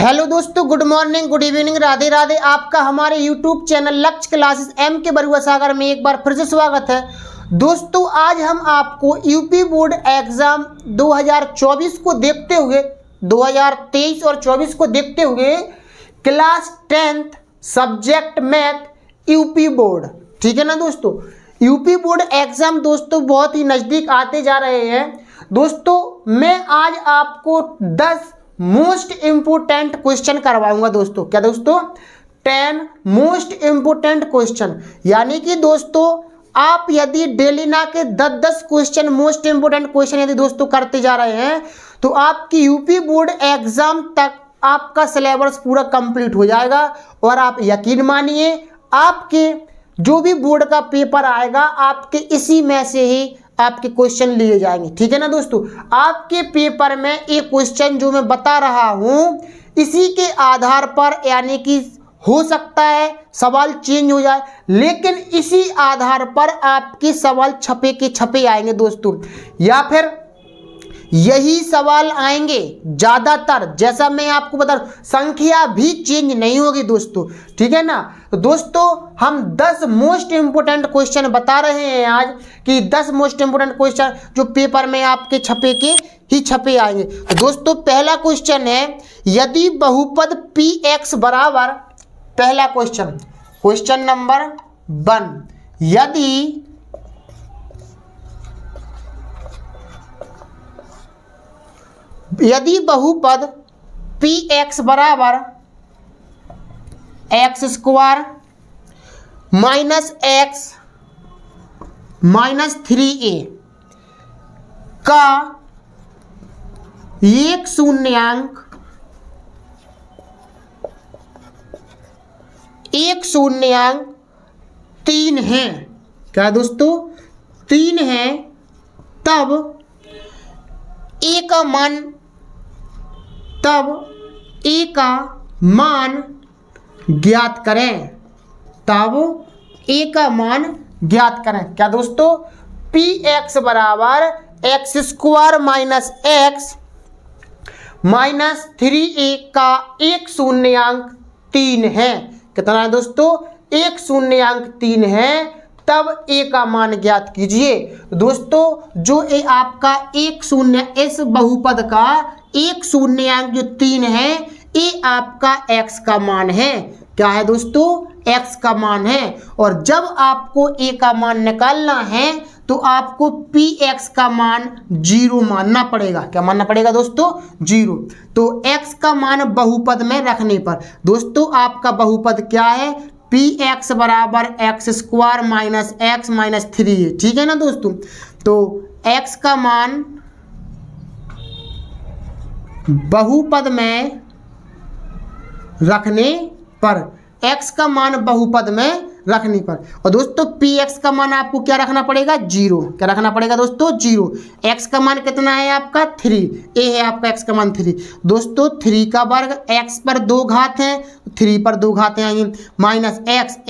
Hello दोस्तों, good morning, good evening, Radhe Radhe. आपका हमारे यूट्यूब चैनल लक्ष्य क्लासेस एम के बरुआ सागर में एक बार फिर से स्वागत है। दोस्तों, आज हम आपको यूपी बोर्ड एग्जाम 2024 को देखते हुए 2023 और 24 को देखते हुए class 10th subject math UP board, ठीक है ना दोस्तों। यूपी बोर्ड एग्जाम दोस्तों बहुत ही नज़दीक आते जा रहे हैं। दोस्तों, मैं आज आपको 10 मोस्ट इम्पोर्टेंट क्वेश्चन करवाऊंगा दोस्तों। क्या दोस्तों? 10 मोस्ट इम्पोर्टेंट क्वेश्चन, यानी कि दोस्तों आप यदि डेली ना के 10-10 क्वेश्चन मोस्ट इम्पोर्टेंट क्वेश्चन यदि दोस्तों करते जा रहे हैं तो आपकी यूपी बोर्ड एग्जाम तक आपका सिलेबस पूरा कंप्लीट हो जाएगा। और आप यकीन मानिए, आपके जो भी बोर्ड का पेपर आएगा आपके इसी में से ही आपके क्वेश्चन लिए जाएंगे, ठीक है ना दोस्तों। आपके पेपर में एक क्वेश्चन जो मैं बता रहा हूं इसी के आधार पर, यानी कि हो सकता है सवाल चेंज हो जाए, लेकिन इसी आधार पर आपके सवाल छपे के छपे आएंगे दोस्तों, या फिर यही सवाल आएंगे ज़्यादातर। जैसा मैं आपको बता रहा हूं, संख्या भी चेंज नहीं होगी दोस्तों, ठीक है ना। तो दोस्तों हम 10 मोस्ट इंपोर्टेंट क्वेश्चन बता रहे हैं आज कि 10 मोस्ट इंपोर्टेंट क्वेश्चन जो पेपर में आपके छपे के ही छपे आएंगे। तो दोस्तों पहला क्वेश्चन है, यदि बहुपद px बराबर, पहला क्वेश्चन नंबर 1, यदि बहुपद px बराबर x square minus x minus 3a का एक शून्यांक 3 है, क्या दोस्तों 3 है, तब ए का मान ज्ञात करें। तब ए का मान ज्ञात करें। क्या दोस्तों? px बराबर x square minus x minus 3a का एक शून्यांक 3 है। कितना है दोस्तों? एक शून्यांक 3 है, तब ए का मान ज्ञात कीजिए। दोस्तों जो ए आपका एक शून्य, इस बहुपद का एक शून्यांक जो 3 है, ए आपका x का मान है। क्या है दोस्तों? x का मान है। और जब आपको ए का मान निकालना है तो आपको px का मान 0 मानना पड़ेगा। क्या मानना पड़ेगा दोस्तों? 0। तो x का मान बहुपद में रखने पर दोस्तों आपका बहुपद क्या है? px बराबर x square minus x minus 3a, ठीक है ना दोस्तों। तो x का मान बहुपद में रखने पर, x का मान बहुपद में रखने पर, और दोस्तों px का मान आपको क्या रखना पड़ेगा? 0। क्या रखना पड़ेगा दोस्तों? 0। x का मान कितना है आपका? 3। a है आपका x का मान 3। दोस्तों 3 का वर्ग, x पर 2 घात हैं, 3 पर 2 घातें आएंगी, माइनस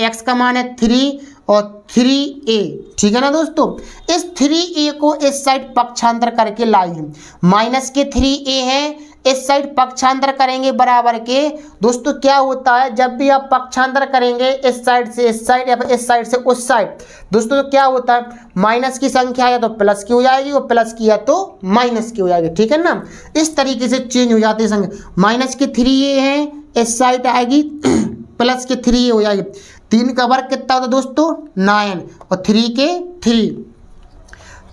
x का मान है 3 और 3a, ठीक है ना दोस्तों। इस 3a को इस साइड पक्षांतर करके लाइए, माइनस के 3a है, इस साइड पक्षांतर करेंगे बराबर के। दोस्तों क्या होता है, जब भी आप पक्षांतर करेंगे इस साइड से इस साइड या फिर इस साइड से उस साइड, दोस्तों तो क्या होता है, माइनस की संख्या या तो प्लस की हो जाएगी और प्लस की या तो माइनस की हो जाएगी, ठीक है ना। इस तरीके से चेंज हो जाती है संख्या। माइनस की 3a है, इस साइड आएगी प्लस के 3a हो जाएगी। 3 का वर्ग कितना होता है दोस्तों? 9 और 3 के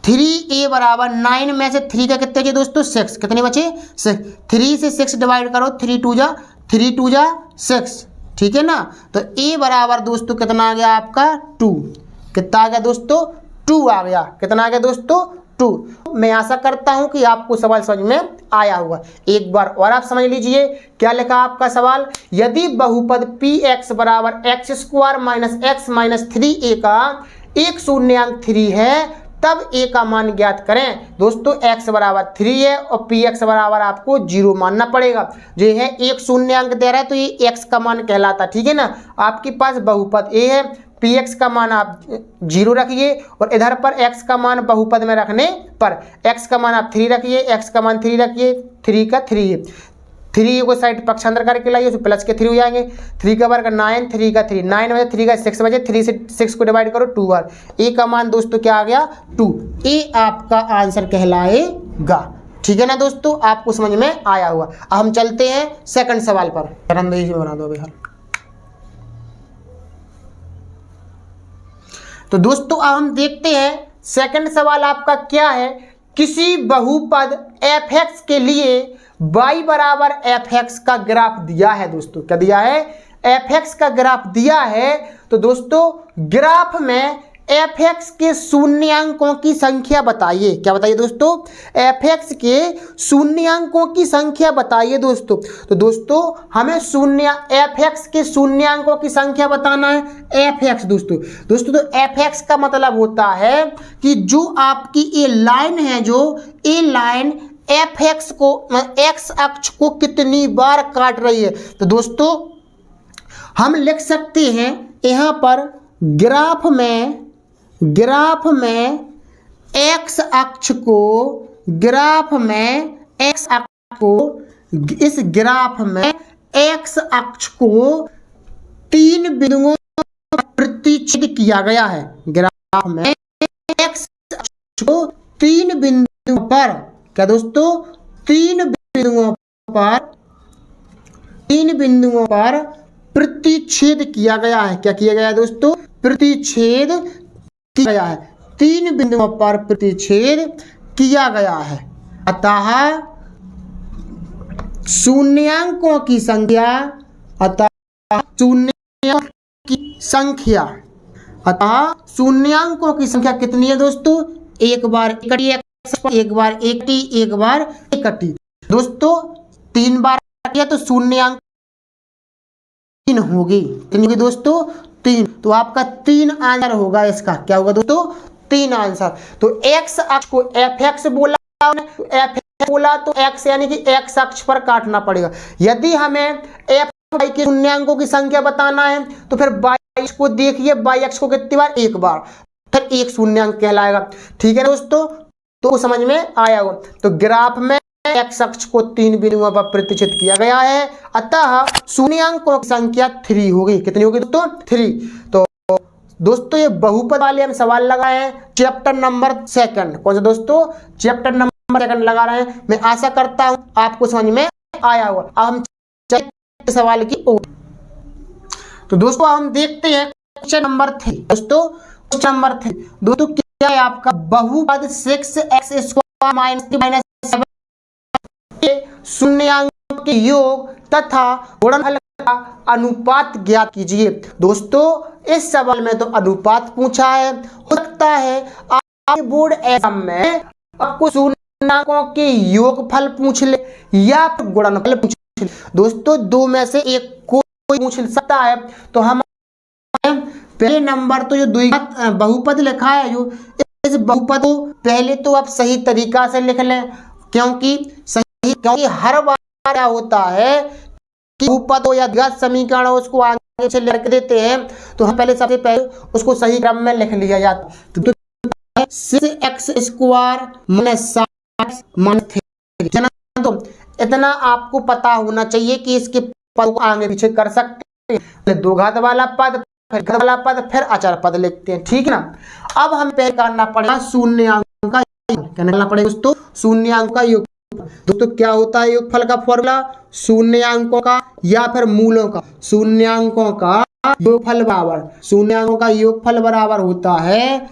3a बराबर 9 में से 3 का कितने बचे दोस्तों? 6। कितने बचे? 6। 3 से 6 डिवाइड करो, 3 2 जा 6, ठीक है ना। तो a बराबर दोस्तों कितना आ गया आपका? 2। कितना आ गया दोस्तों? 2 आ गया। कितना आ गया दोस्तों? 2। मैं आशा करता हूं कि आपको सवाल समझ में आया होगा। एक बार और आप समझ लीजिए क्या लिखा आपका सवाल। यदि बहुपद px बराबर x square minus x minus 3a का एक शून्यांक 3 है, तब a का मान ज्ञात करें। दोस्तों x बराबर 3 है और px बराबर आपको 0 मानना पड़ेगा। जो है एक शून्यांक दे रहा है तो ये x का मान कहलाता, ठीक है ना। आपके पास बहुपद a है, px का मान आप 0 रखिए और इधर पर x का मान बहुपद में रखने पर x का मान आप 3 रखिए, x का मान 3 रखिए, 3 का 3 है। 3 को साइड पक्षांतर करके लाइए, उसमें प्लस के 3 हो जाएंगे। 3 का वर्ग 9, 3 का 3 9 बजे, 3 का 6 बजे, 3 से 6 को डिवाइड करो 2 बार। ए का मान दोस्तों क्या आ गया 2। ए आपका आंसर कहलाएगा। ठीक है ना दोस्तों, आपको समझ में आया हुआ। अब हम चलते हैं सेकंड सवाल पर। बना दो भैया। तो दोस्तों अब हम देखते हैं सेकंड सवाल आपका क्या है। किसी बहुपद f(x) के लिए y बराबर f(x) का ग्राफ दिया है। दोस्तों क्या दिया है, f(x) का ग्राफ दिया है। तो दोस्तों ग्राफ में f(x) के शून्यांकों की संख्या बताइए। क्या बताइए दोस्तों, f(x) के शून्यांकों की संख्या बताइए दोस्तों। तो दोस्तों हमें f(x) के शून्यांकों की संख्या बताना है। f(x) दोस्तों तो f(x) का मतलब होता है कि जो आपकी ये लाइन है, जो ये लाइन f(x) को x अक्ष को कितनी बार काट रही है। तो दोस्तों हम लिख सकते हैं यहाँ पर ग्राफ में x अक्ष को इस ग्राफ में x अक्ष को 3 बिंदुओं पर प्रतिच्छेद किया गया है। ग्राफ में x अक्ष को 3 बिंदुओं पर, क्या दोस्तों 3 बिंदुओं पर प्रतिच्छेद किया गया है। क्या किया गया है दोस्तों, प्रतिच्छेद किया गया है। 3 बिंदुओं पर प्रतिच्छेद किया गया है। अतः शून्यांकों की संख्या कितनी है दोस्तों, एक बार इकट्ठी। दोस्तों 3 बार किया तो शून्यांक 3 होगी। कितनी होगी दोस्तों, 3। तो आपका 3 आंसर होगा इसका। क्या होगा दोस्तों, 3 आंसर। तो x अक्ष को f(x) बोला, तो f(x) बोला तो x यानी कि x अक्ष पर काटना पड़ेगा। यदि हमें f(y) के शून्यांकों की संख्या बताना है तो फिर y को देखिए, y अक्ष को कितनी बार, एक बार, फिर एक शून्यांक कहलाएगा। ठीक है दोस्तों, तो समझ में आया होगा। तो ग्राफ में x अक्ष को 3 बिंदुओं पर प्रतिच्छेद किया गया है, अतः शून्यांकों की संख्या 3 होगी। कितनी होगी दोस्तों, 3। तो दोस्तों ये बहुपद वाले हम सवाल लगाए हैं चैप्टर नंबर 2। कौन सा दोस्तों, चैप्टर नंबर 2 लगा रहे हैं। मैं आशा करता हूं आपको समझ में आया होगा। अब हम चलते सवाल की ओर। तो दोस्तों हम देखते हैं क्वेश्चन नंबर 3। दोस्तों क्या है आपका, बहुपद 6x² - 7 के शून्यांक के योग तथा गुणनफल का अनुपात ज्ञात कीजिए। दोस्तों इस सवाल में तो अनुपात पूछा है। हो सकता है आपके बोर्ड एग्जाम में आपको शून्यांकों के योगफल पूछ ले या फिर गुणनफल पूछ ले। दोस्तों 2 में से एक कोई पूछ सकता है। तो हम पहले नंबर तो जो द्विघात बहुपद लिखा है, जो इस बहुपद को पहले तो आप सही तरीका से लिख लें, क्योंकि हर बार क्या होता है कि बहुपद या द्विघात समीकरण उसको आगे से लिख देते हैं, तो हम पहले सबसे पहले उसको सही क्रम में लिख लिया जाता। तो 6x² - 7 तो इतना आपको पता होना चाहिए कि इसके पद को आगे पीछे कर सकते हैं। 2 घात वाला पद, फिर घात वाला पद, फिर अचर पद लिखते हैं। ठीक है ना। अब हम पहले करना पड़ेगा शून्यांक का योग। क्या करना पड़ेगा दोस्तों, शून्यांक का योग। दोस्तों क्या होता है योगफल का फॉर्मूला, शून्यांकों का या फिर मूलों का, शून्यांकों का योगफल बराबर होता है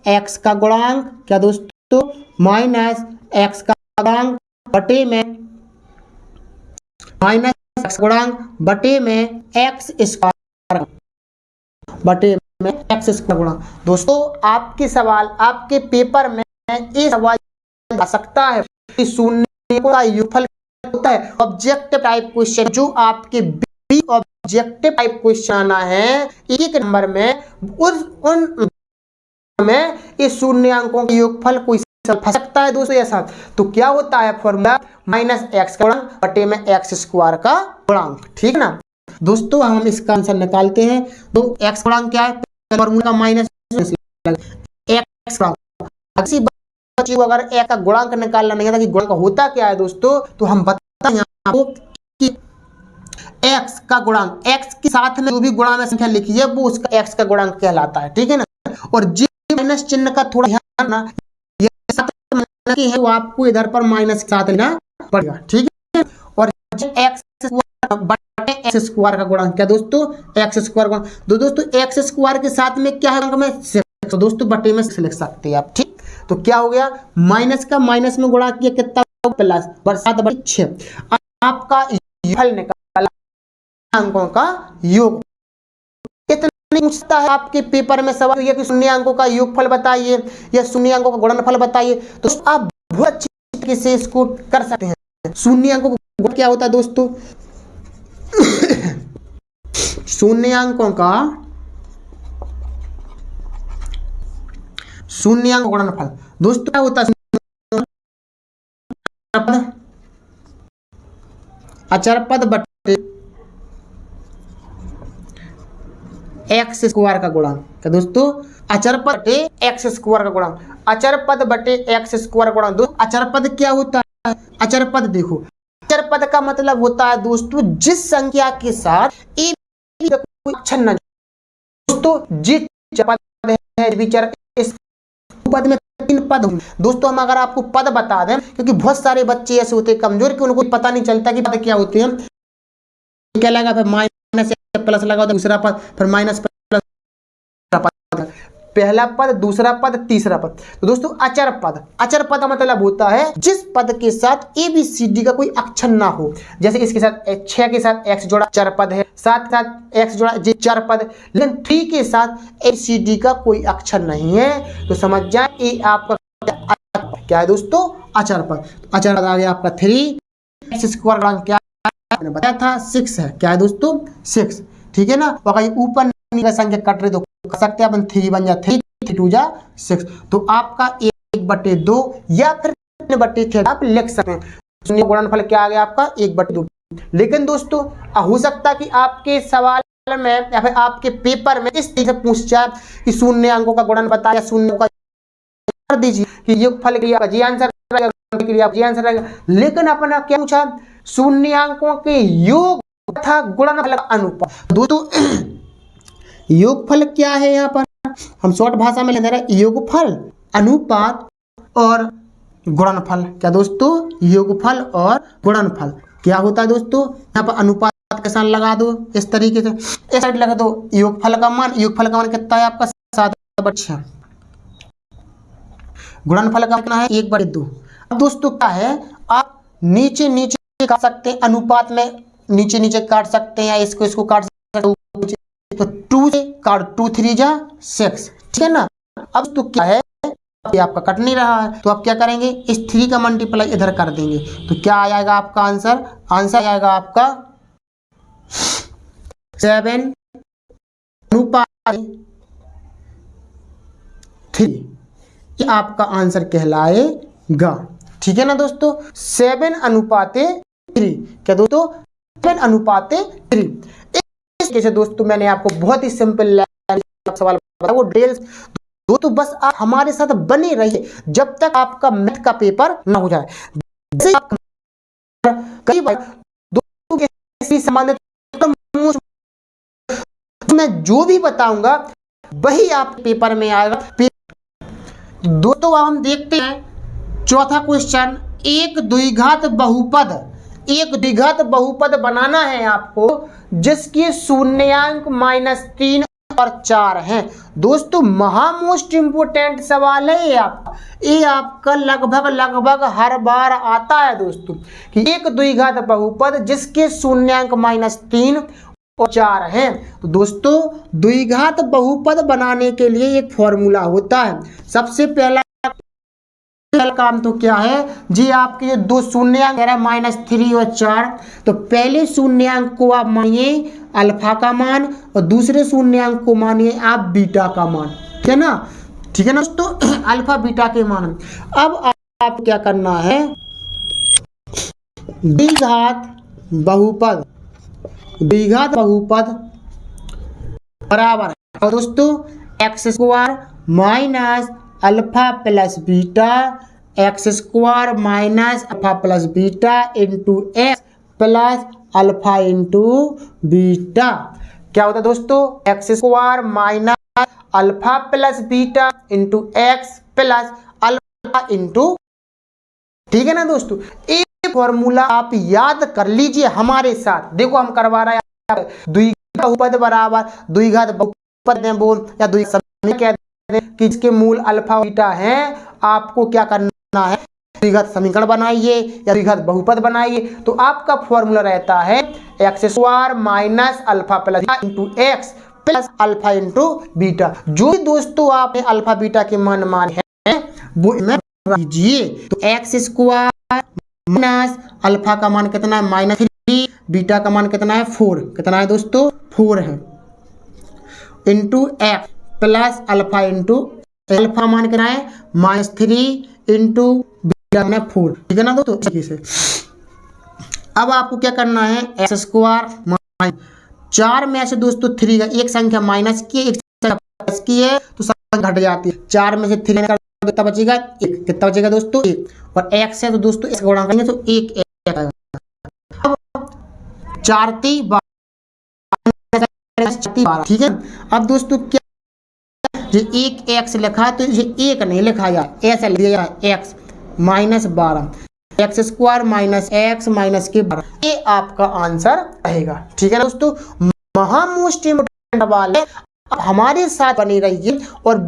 -x का गुणांक। क्या दोस्तों, -x का गुणांक बटे में x² गुणा। दोस्तों आपके सवाल, आपके पेपर में ये सवाल आ सकता है कि शून्य का योगफल होता है ऑब्जेक्टिव टाइप क्वेश्चन। जो आपके बी ऑब्जेक्टिव टाइप क्वेश्चन आना है 1 नंबर में, उन में इस शून्यांकों के योगफल कोई फंस सकता है दोस्तों ऐसा। तो क्या होता है फॉर्मूला, -x का गुणांक बटे में x² का गुणांक। ठीक ना दोस्तों, हम इसका आंसर निकालते हैं। तो x गुणांक क्या है, फॉर्मूला का -x। अगर एक का गुणांक निकालना नहीं आता कि गुणांक होता क्या है दोस्तों, तो हम बताते हैं आपको कि x का गुणांक, x के साथ में जो भी गुणा में संख्या लिखी है वो उसका x का गुणांक कहलाता है, ठीक है ना। और जे माइनस चिन्ह का थोड़ा ध्यान रखना, ये साथ माइनस है वो आपको इधर पर माइनस के साथ लेना पड़ेगा, ठीक है। और x बटे एक्स स्क्वायर का गुणांक क्या दोस्तों, एक्स स्क्वायर गुणांक। तो दोस्तों एक्स स्क्वायर के साथ में क्या है अंक में 6, तो दोस्तों बटे में लिख सकते हैं आप, ठीक। तो क्या हो गया, माइनस का माइनस में गुणा किया कितना प्लस 7/6। आपका फल निकाला अंकों का योग। इतना पूछता है आपके पेपर में सवाल ये कि शून्य अंकों का योगफल बताइए या शून्य अंकों का गुणनफल बताइए, तो आप बहुत अच्छी तरीके से इसको कर सकते हैं। शून्य अंकों का गुण क्या होता है दोस्तों, शून्यांकों का शून्यांक गुणनफल दोस्तों क्या होता है, अचर पद बटे एक्स स्क्वायर का गुणांक। क्या दोस्तों, अचर पद बटे एक्स स्क्वायर का गुणांक, अचर पद बटे एक्स स्क्वायर का गुणांक। दोस्तों अचर पद क्या होता है, अचर पद देखो, अचर पद का मतलब होता है दोस्तों जिस संख्या के साथ ए का कोई अक्षर न, दोस्तों जिस पद है विचार इस पद में 3 पद होंगे। दोस्तों हम अगर आपको पद बता दें, क्योंकि बहुत सारे बच्चे ऐसे होते हैं कमजोर कि उनको पता नहीं चलता कि पद क्या होते हैं, क्या लगा फिर माइनस प्लस लगा दूसरा पद, फिर माइनस प्लस पद, पहला पद दूसरा पद तीसरा पद। तो दोस्तों अचर पद, अचर पद का मतलब होता है जिस पद के साथ ए बी सी डी का कोई अक्षर ना हो। जैसे इसके साथ 6 के साथ x जोड़ा चर पद है, 7 के साथ x जोड़ा जी चर पद, लेकिन 3 के साथ ए सी डी का कोई अक्षर नहीं है, तो समझ जाए ये आपका क्या है दोस्तों, अचर पद। अचर पद आ गया आपका 3x स्क्वायर गुणांक क्या मैंने बताया था 6 है, क्या है दोस्तों 6, ठीक है ना। और ऊपर नीचे संख्या कट रही तो कर सकते हैं अपन, 3 बन जा 3, 3 2 जा 6, तो आपका 1/2 या फिर 3/3 आप लिख सकते हैं। शून्य गुणनफल क्या आ गया आपका 1/2। लेकिन दोस्तों हो सकता है कि आपके सवाल में या फिर आपके पेपर में इस तरह से पूछ जाए कि शून्य अंकों का गुणन बताया, शून्य का कर दीजिए कि योगफल के लिए आपका जी आंसर रहेगा, के लिए आप जी आंसर रहेगा। लेकिन अपना क्या पूछा, शून्यांकों के योग तथा गुणनफल का अनुपात। दोस्तों योगफल क्या है, यहाँ पर हम शॉर्ट भाषा में ले रहे हैं योगफल, अनुपात और गुणनफल। क्या दोस्तों, योगफल और गुणनफल क्या होता है दोस्तों, यहाँ पर अनुपात के साथ लगा दो इस तरीके से, इस साइड लगा दो योगफल का मान, योगफल का मान कितना है आपका 7/6, गुणनफल का कितना है 1/2। अब दोस्तों क्या है, आप नीचे नीचे काट सकते हैं, अनुपात में नीचे नीचे काट सकते हैं या इसको काट सकते हैं, तो 2 से काट 2 3 जा 6, ठीक है ना। अब तो क्या है, ये आपका कट नहीं रहा है, तो आप क्या करेंगे, इस 3 का मल्टीप्लाई इधर कर देंगे, तो क्या आ जाएगा आपका आंसर, आंसर आएगा आपका 7 अनुपात 3, ये आपका आंसर कहलाएगा, ठीक है ना दोस्तों। 7 अनुपात 3, क्या दोस्तों 7 अनुपात 3। जैसे दोस्तों मैंने आपको बहुत ही सिंपल सवाल बताया, वो डिटेल्स दोस्तों बस आप हमारे साथ बने रहिए जब तक आपका मैथ का पेपर ना हो जाए। कई बार दोस्तों संबंधित मैं जो भी बताऊंगा वही आप पेपर में आएगा। दोस्तों हम देखते हैं चौथा क्वेश्चन, एक द्विघात बहुपद, एक द्विघात बहुपद बनाना है आपको जिसके शून्यांक -3 और 4 हैं। दोस्तों महा मोस्ट इंपोर्टेंट सवाल है ये आपका लगभग हर बार आता है दोस्तों कि एक द्विघात बहुपद जिसके शून्यांक -3 और 4 हैं। तो दोस्तों द्विघात बहुपद बनाने के लिए एक फॉर्मूला होता है। सबसे पहला काम तो क्या है जी, आपके ये दो शून्यांक है -3 और 4, तो पहले शून्यांक को आप मानिए अल्फा का मान और दूसरे शून्यांक को मानिए आप बीटा का मान, ठीक है ना, ठीक है ना दोस्तों, अल्फा बीटा के मान। अब आप क्या करना है, द्विघात बहुपद, द्विघात बहुपद बराबर है दोस्तों x square minus alpha plus beta, x square minus alpha plus beta into x plus alpha into beta. क्या होता है दोस्तों, x square minus alpha plus beta into x plus alpha into, ठीक है ना दोस्तों। एक फॉर्मूला आप याद कर लीजिए हमारे साथ। देखो हम करवा रहे हैं, द्विघात बहुपद बराबर द्विघात बहुपद बोल या द्विघात कहते हैं कि इसके मूल अल्फा बीटा हैं। आपको क्या करना है, द्विघात समीकरण बनाइए या द्विघात बहुपद बनाइए। तो आपका फॉर्मूला रहता है x square minus alpha plus into x plus alpha into beta. जो दोस्तों आपने अल्फा बीटा के मान माने हैं वो में लीजिए। तो एक्स स्क्वायर माइनस अल्फा का मान कितना है -3, बीटा का मान कितना है 4, कितना है दोस्तों 4 है, into x plus alpha into alpha मान कितना है -3 इंटू बीटा में 4, ठीक है ना दोस्तों। इसी से अब आपको क्या करना है, एक्स स्क्वायर माइनस 4 में से दोस्तों 3 का एक संख्या माइनस की एक संख्या प्लस की है तो संख्या घट जाती है। 4 में से 3 कितना बचेगा 1, कितना बचेगा दोस्तों 1, और x है तो दोस्तों x गुणा करेंगे तो 1 आएगा। अब 4 3 12, ठीक है। अब दोस्तों क्या ये 1 x लिखा तो ये 1 नहीं लिखा जाए, ऐसा लिया जाए x -12, x square minus x minus के 12, ये आपका आंसर रहेगा, ठीक है दोस्तों। महा मोस्ट इम्पोर्टेंट सवाल है। अब हमारे साथ बनी रहिए और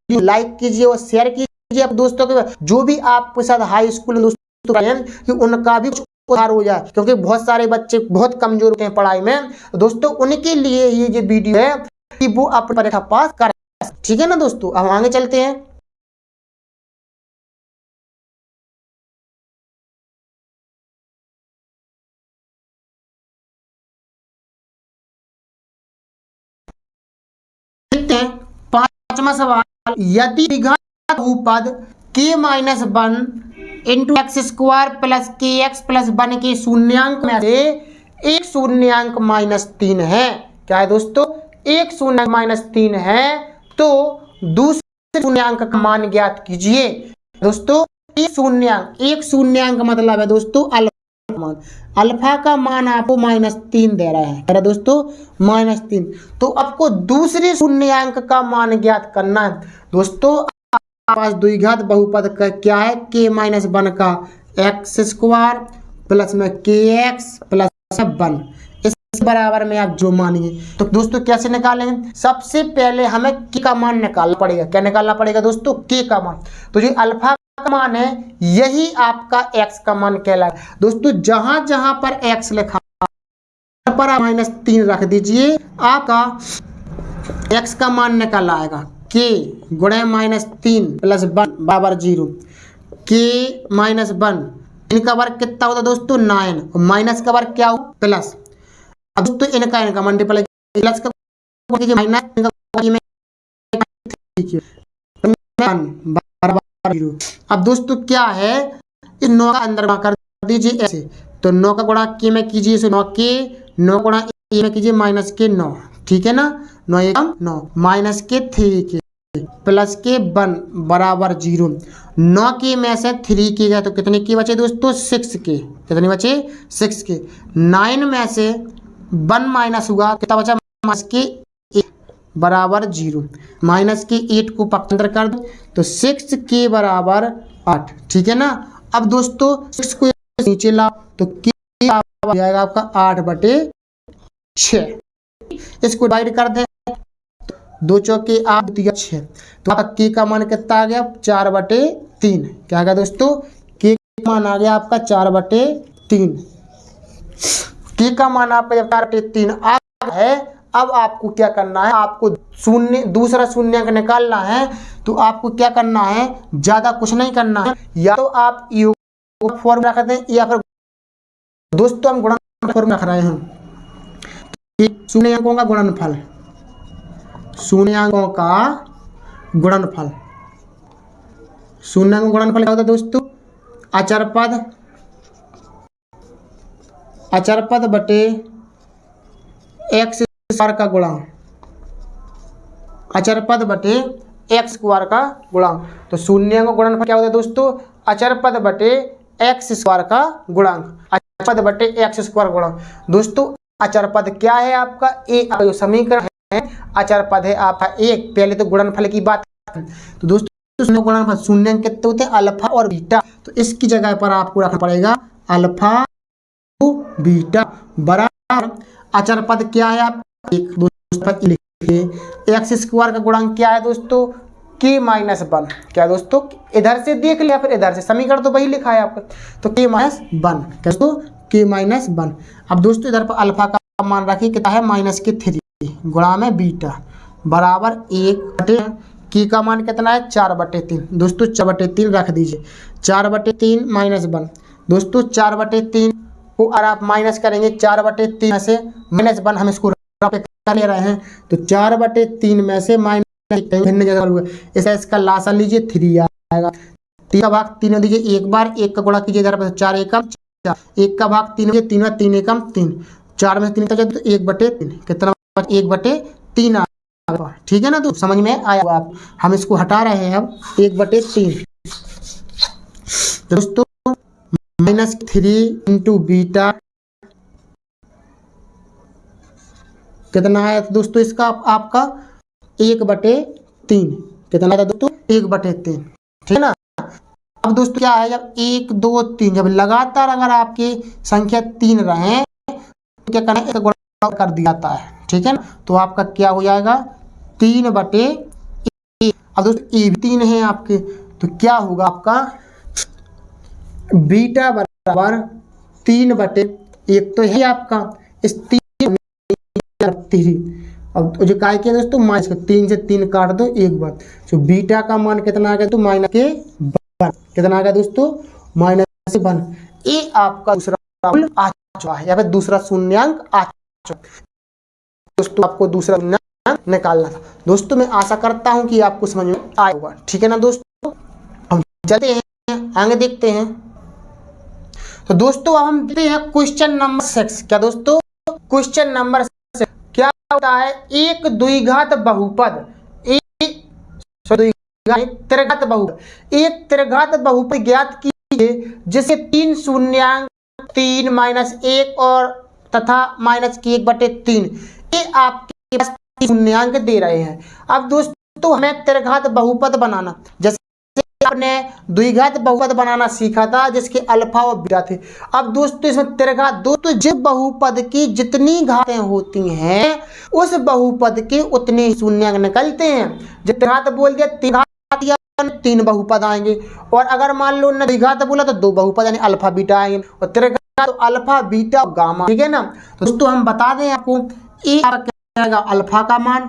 लाइक कीजिए और शेयर कीजिए अब दोस्तों के, जो भी आपके साथ हाई स्कूल में दोस्तों हैं कि उनका भी उद्धार हो जाए, क्योंकि बहुत सारे बच्चे बहुत कमजोर होते हैं पढ़ाई में। दोस्तों उनके लिए ये जो वीडियो है कि वो अपनी परीक्षा पास कर, ठीक है ना दोस्तों। अब आगे चलते हैं। देखते हैं 5वां सवाल, यदि द्विघात बहुपद k-1 into x square plus के एक्स प्लस 1 के शून्यांक में से एक शून्यांक -3 है। क्या है दोस्तों, एक शून्यांक -3 है तो दूसरे शून्यांक का मान ज्ञात कीजिए। दोस्तों एक शून्यांक मतलब है दोस्तों अल्फा मान, अल्फा का मान आपको -3 दे रहा है, मेरा दोस्तों -3। तो आपको दूसरे शून्यांक का मान ज्ञात करना है। दोस्तों पास द्विघात बहुपद का क्या है, k-1 का एक्स स्क्वायर प्लस में के एक्स प्लस 1, इस बराबर में आप जो मानिए। तो दोस्तों कैसे निकालेंगे, सबसे पहले हमें k का मान निकालना पड़ेगा। क्या निकालना पड़ेगा दोस्तों, k का मान। तो जो अल्फा का मान है यही आपका x का मान कहलाएगा। दोस्तों जहां जहां पर x लिखा पर आप -3 रख दीजिए, आपका x का मान निकल आएगा k गुणे -3 प्लस 1 बराबर 0। k -1 इनका वर्ग कितना होता है दोस्तों 9, और माइनस का वर्ग क्या हो प्लस। अब दोस्तों इनका मल्टीप्लाई प्लस का बराबर 0। अब दोस्तों क्या है, इस 9 का अंदर कर दीजिए ऐसे, तो 9 का गुणा k में कीजिए, 9 गुणा a में कीजिए -9, ठीक है ना। 9 एकम 9 -3 प्लस के 1 बराबर 0। 9 के में से 3 के गए तो कितने के बचे दोस्तों 6 के, कितने बचे 6 के। 9 में से 1 माइनस हुआ कितना बचा -8 बराबर 0, -8 को पक्ष अंदर कर दो तो 6 के बराबर 8, ठीक है ना। अब दोस्तों 6 को नीचे लाओ तो के जाएगा आपका 8/6, इसको डिवाइड कर दें 2 चौके 8 दिया 6, तो आपका के का मान कितना आ गया 4/3। क्या आ गया दोस्तों, के का मान आ गया आपका 4/3। के का मान आपका जब 4/3 आ गया है, अब आपको क्या करना है, आपको दूसरा शून्यांक निकालना है। तो आपको क्या करना है, ज्यादा कुछ नहीं करना है, या तो आप योग फॉर्मूला रखते हैं या फिर दोस्तों हम गुणनफल फॉर्मूला रख रहे हैं, शून्यांकों का गुणनफल, शून्यांकों का गुणनफल। शून्यांकों का गुणनफल क्या होता है दोस्तों, अचरपद बटे एक्स स्क्वायर का गुणांक, अचरपद बटे एक्स स्क्वायर का गुणांक। तो शून्यांकों का गुणनफल क्या होता है दोस्तों, अचरपद बटे एक्स स्क्वायर का गुणांक। पद बटे एक्स स्क्वायर गुणा। दोस्तों अचर पद क्या है आपका, ए जो समीकरण है अचर पद है आपका एक। पहले तो गुणनफल की बात, तो दोस्तों गुणनफल शून्य कितने होते हैं, अल्फा और बीटा। तो इसकी जगह पर आपको रखना पड़ेगा अल्फा बीटा बराबर अचर पद क्या है आप एक। दोस्तों लिखिए एक्स स्क्वायर का गुणांक क्या है दोस्तों, के माइनस वन। क्या दोस्तों, इधर से देख लिया फिर इधर से, समीकरण तो वही लिखा है आपका, तो के माइनस वन। दोस्तों के माइनस वन। अब दोस्तों इधर पर अल्फा का मान रखिए कितना है, माइनस के 3 गुणा में बीटा बराबर 1 की का मान कितना है 4/3। दोस्तों 4/3 रख दीजिए, 4/3 माइनस 1। दोस्तों 4/3 को अगर आप माइनस करेंगे 4/3 में से माइनस 1, हम इसको कर ले रहे हैं, तो 4/3 में से माइनस भिन्न जगह हुआ ऐसा, इसका लासा लीजिए 3 आएगा। 3 का भाग 3 दीजिए एक बार, 1 का गुणा कीजिए इधर पर 4 एकम 4, 1 का भाग 3 दीजिए 3 3 एकम 3, 4 में 3 तो 1/3 कितना 1/3 आएगा। ठीक है ना, तो समझ में आया आप, हम इसको हटा रहे हैं अब 1/3। दोस्तों -3 इंटू बीटा कितना है दोस्तों, इसका आपका 1/3 कितना था दोस्तों 1/3। ठीक है ना। अब दोस्तों क्या है, जब 1 2 3 जब लगातार अगर आपकी संख्या 3 रहे तो क्या करना है, एक गुणा कर दिया जाता है। ठीक है ना, तो आपका क्या हो जाएगा 3/1। अब दोस्तों ये 3 है आपके, तो क्या होगा आपका बीटा बराबर 3/1 तो है आपका, इस 3 अब जो काय के दोस्तों माइनस 3 से 3 काट दो एक बार, तो बीटा का मान कितना आ गया तो -1 कितना आ गया दोस्तों -1। ये आपका दूसरा आ चुका है या फिर दूसरा शून्यांक आ चुका। दोस्तों आपको दूसरा शून्यांक निकालना था। दोस्तों मैं आशा करता हूं कि आपको समझ में आया होगा। ठीक है ना दोस्तों, हम चलते हैं आगे देखते हैं। तो दोस्तों अब हम देखते हैं क्वेश्चन नंबर 6। क्या दोस्तों, क्वेश्चन नंबर 6 क्या होता है, एक द्विघात बहुपद, एक त्रिघात बहुपद, एक त्रिघात बहुपद ज्ञात कीजिए जिसे 3 शून्यांक 3 -1 और तथा -1/3 ये आपके पास शून्यांक दे रहे हैं। अब दोस्तों हमें त्रिघात बहुपद बनाना, जैसे आपने द्विघात बहुपद बनाना सीखा था जिसके अल्फा और बीटा थे। अब दोस्तों इसमें त्रिघात, दोस्तों जिस बहुपद की जितनी घातें होती हैं उस बहुपद के उतने ही शून्यांक निकलते हैं। जब त्रिघात बोल दिया 3 बहुपद आएंगे, और अगर मान लो द्विघात बोला तो 2 बहुपद यानी अल्फा बीटा आएंगे, और त्रिघात तो अल्फा बीटा गामा। ठीक है ना, तो दोस्तों हम बता दें आपको, ए क्या आएगा अल्फा का मान,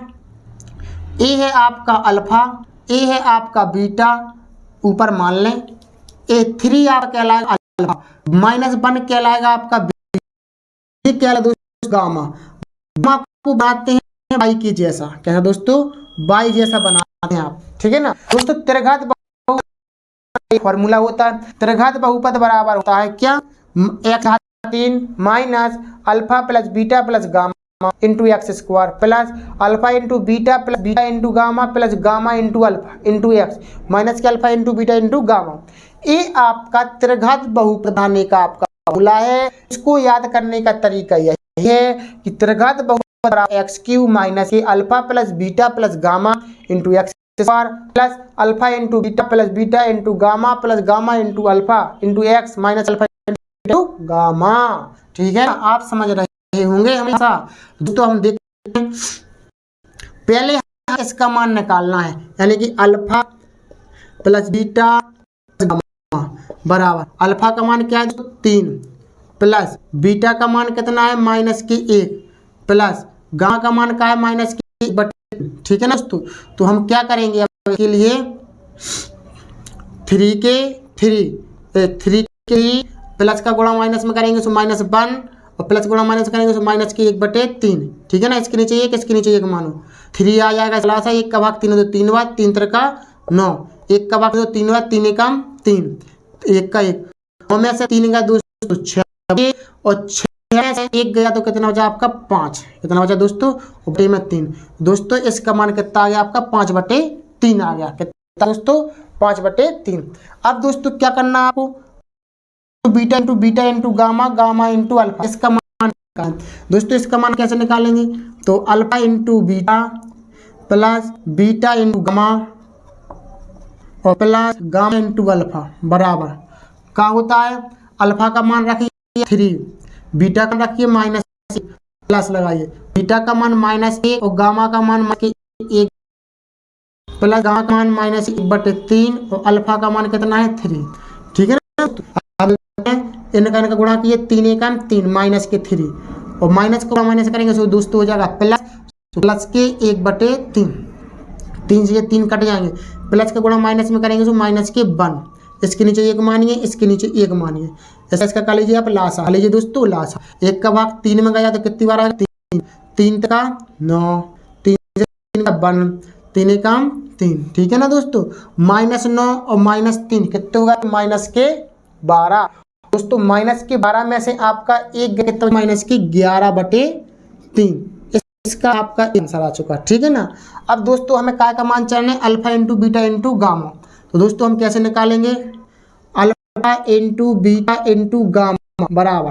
ए है आपका अल्फा, ए है आपका बीटा, ऊपर मान लें A3 आपका कहलाएगा अल्फा, -1 कहलाएगा आपका बीटा, क्या दोस्तों गामा। गामा को बनाते हैं बाई की जैसा, क्या है दोस्तों बाई जैसा बनाते हैं आप। ठीक है ना दोस्तों, त्रिघात बहुपद फॉर्मूला होता है, त्रिघात बहुपद बराबर होता है क्या, x3 minus alpha plus beta plus gamma into x square plus alpha into beta plus beta into gamma plus gamma into alpha into x minus K alpha into beta into gamma. ये आपका त्रिघात बहुपद बनाने का आपका formula है। इसको याद करने का तरीका यही है कि त्रिघात बहुपद बराबर x³ minus alpha plus beta plus gamma into x square plus alpha into beta into gamma plus gamma into alpha into x minus alpha into gamma. ठीक है ना, आप समझ रहे होंगे हमेशा। तो हम देखते हैं, पहले इसका मान निकालना है, यानी कि अल्फा प्लस बीटा गामा बराबर अल्फा का मान क्या है 3 प्लस बीटा का मान कितना है -1 प्लस गामा का मान क्या है -1/3। ठीक है ना दोस्तों, तो हम क्या करेंगे अब के लिए 3 के ही प्लस का गुणा माइनस में करेंगे तो -1 और प्लस गुणा माइनस करेंगे तो -1/3। ठीक है ना, इसके नीचे 1 इसके नीचे 1 मानो 3 आ जाएगा, लासा 1 का भाग 3 तो 3 बार 3 3 का 9, 1 का भाग 3 बार 3 एकम 3, 1 का 1 9 में से 3 का 2 तो 6 और 6 में से 1 गया तो कितना बचा आपका 5, कितना बचा दोस्तों बटे में 3। दोस्तों इसका मान कितना आ गया आपका 5/3 आ गया, कितना दोस्तों 5/3। अब दोस्तों क्या करना आपको, beta into gamma, gamma into alpha. इसका मान दोस्तों, इसका मान कैसे निकालेंगे? तो alpha into beta plus beta into gamma और प्लस गामा इंटू अल्फा बराबर क्या होता है? अल्फा का मान रखिए 3, बीटा का रखिए -1, प्लस लगाइए बीटा का मान -1 और गामा का मान -1 प्लस गामा का मान -1/3 और अल्फा का मान कितना है? 3। ठीक है ना? अब इनका गुणा किए 3 × 3 -3 और माइनस को माइनस करेंगे तो दोस्तों हो जाएगा प्लस के 1/3। 3 से 3 कट जाएंगे, प्लस का गुणा माइनस में करेंगे तो माइनस के 1। इसके नीचे 1 मानिए, इसके नीचे 1 मानिए। ऐसा इसका कर लीजिए आप लासा, लीजिए दोस्तों लासा। 1 का भाग 3 में गया तो कितनी बार आएगा? 3। 3 का 9, 3 से 3 का 1, 3 एकम 3। ठीक है ना दोस्तों? -9 और -3 कितने होगा? -12। दोस्तों -12 में से आपका एक कितना? -11/3। इसका आपका आंसर आ चुका। ठीक है ना? अब दोस्तों हमें काय का मान चाहिए? Alpha into beta into gamma. तो दोस्तों हम कैसे निकालेंगे? Alpha into beta into gamma बराबर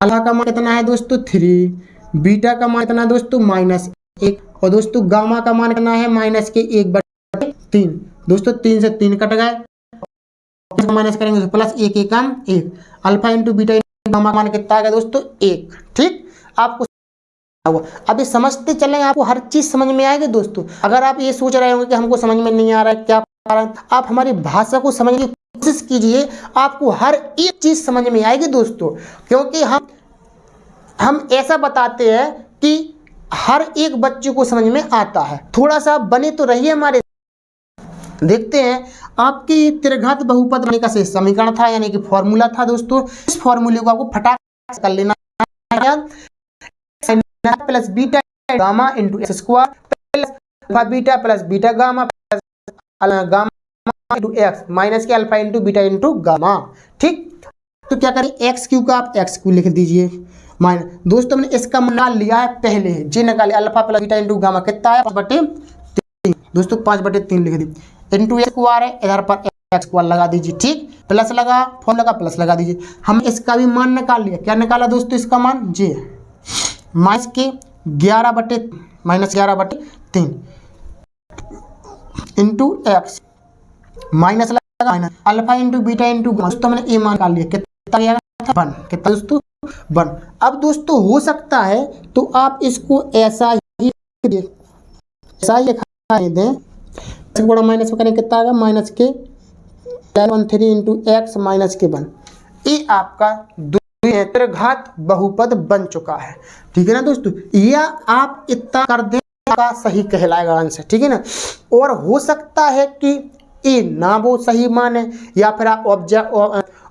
अल्फा का मान कितना है दोस्तों? 3, बीटा का मान कितना है दोस्तों? -1 और दोस्तों गामा का मान कितना है? -1/3। दोस्तों 3 से 3 कट गए, माइनस करेंगे तो प्लस 1 एकम 1। Alpha into beta into gamma का मान कितना आ गया दोस्तों? 1। ठीक, आपको अभी समझते चलें, आपको हर चीज समझ में आएगी दोस्तों। अगर आप ये सोच रहे होंगे कि हमको समझ में नहीं आ रहा है क्या कारण, आप हमारी भाषा को समझने की कोशिश कीजिए, आपको हर एक चीज समझ में आएगी दोस्तों। क्योंकि हम ऐसा बताते हैं कि हर एक बच्चे को समझ में आता है। थोड़ा सा बने तो रहिए हमारे। देखते हैं आपकी त्रिघात बहुपद बनने का समीकरण था, यानी कि फॉर्मूला था दोस्तों। इस फॉर्मूले को आपको फटाक से कर लेना है। Plus beta gamma into x square plus alpha beta plus beta gamma plus gamma into x minus K alpha into beta into gamma. ठीक, तो क्या करें? एक्स क्यू का आप एक्स क्यू लिख दीजिए माइनस। दोस्तों हमने इसका मान लिया है पहले, जी निकाले alpha plus beta into gamma कितना है? 5/3। दोस्तों 5/3 लिख दी इंटू एक्स स्क्वायर है, इधर पर एक्स स्क्वायर लगा दीजिए। ठीक, प्लस लगा फॉर्म लगा प्लस लगा दीजिए। हम इसका भी मान निकाल लिया। क्या निकाला दोस्तों? इसका मान जी माइनस के 11/3 इंटू एक्स माइनस लगा minus alpha into beta into दोस्तों मैंने ये मान निकाल लिया। कितना आया था? 1। कितना दोस्तों? 1। अब दोस्तों हो सकता है तो आप इसको ऐसा ही लिखा दें, बड़ा माइनस में करें कितना आएगा? माइनस के 13 इंटू एक्स माइनस के 1। ये आपका त्रिघात बहुपद बन चुका है। ठीक है ना दोस्तों? या आप इतना कर दें का सही कहलाएगा आंसर। ठीक है ना? और हो सकता है कि ये ना वो सही माने, या फिर आप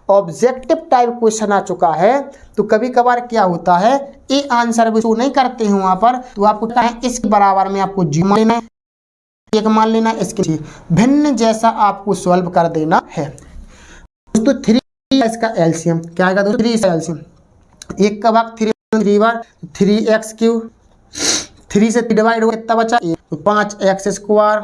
ऑब्जेक्टिव टाइप क्वेश्चन आ चुका है तो कभी कभार क्या होता है, ये आंसर भी शो नहीं करते हैं वहां पर, तो आपको क्या है? इसके बराबर में आपको जी मान लेना है, एक मान लेना है, इसके भिन्न जैसा आपको सॉल्व कर देना है दोस्तों। 3 इसका एलसीएम क्या आएगा दोस्तों? 3 एलसीएम 1 का भाग 3 बार 3x3 3 से 3 डिवाइड हो गया कितना बचा? 1, तो 5x स्क्वायर।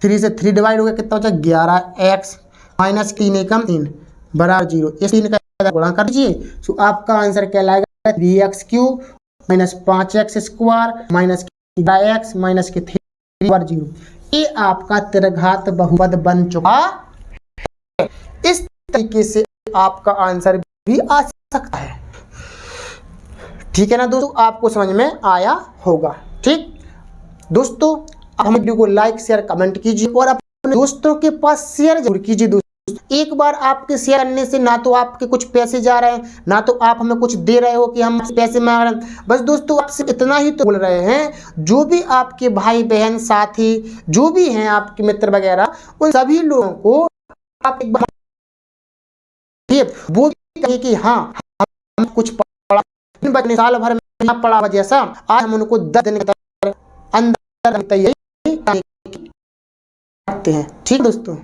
3 से 3 डिवाइड हो गया कितना बचा? 11x माइनस 3 एकम 3 बराबर 0। इस 3 का गुणा कर दीजिए तो आपका आंसर क्या लाएगा? 3x³ minus 5x square minus x minus के 3 बराबर 0। ये आपका त्रिघात बहुपद बन चुका है। इस तरीके से आपका आंसर भी आ सकता है। ठीक है ना दोस्तों? आपको समझ में आया होगा। ठीक दोस्तों, हम वीडियो को लाइक शेयर कमेंट कीजिए और अपने दोस्तों के पास शेयर जरूर कीजिए दोस्तों। एक बार आपके शेयर करने से ना तो आपके कुछ पैसे जा रहे हैं, ना तो आप हमें कुछ दे रहे हो कि हम पैसे मांग रहे हैं। बस दोस्तों आपसे इतना ही तो बोल रहे हैं, जो भी आपके भाई बहन साथी जो भी हैं आपके मित्र वगैरह, उन सभी लोगों को आप एक बार वो कहे कि हाँ हम कुछ पढ़ा, साल भर में पढ़ा जैसा आज हम उनको 10 दिन के अंदर तैयारी करते हैं। ठीक दोस्तों।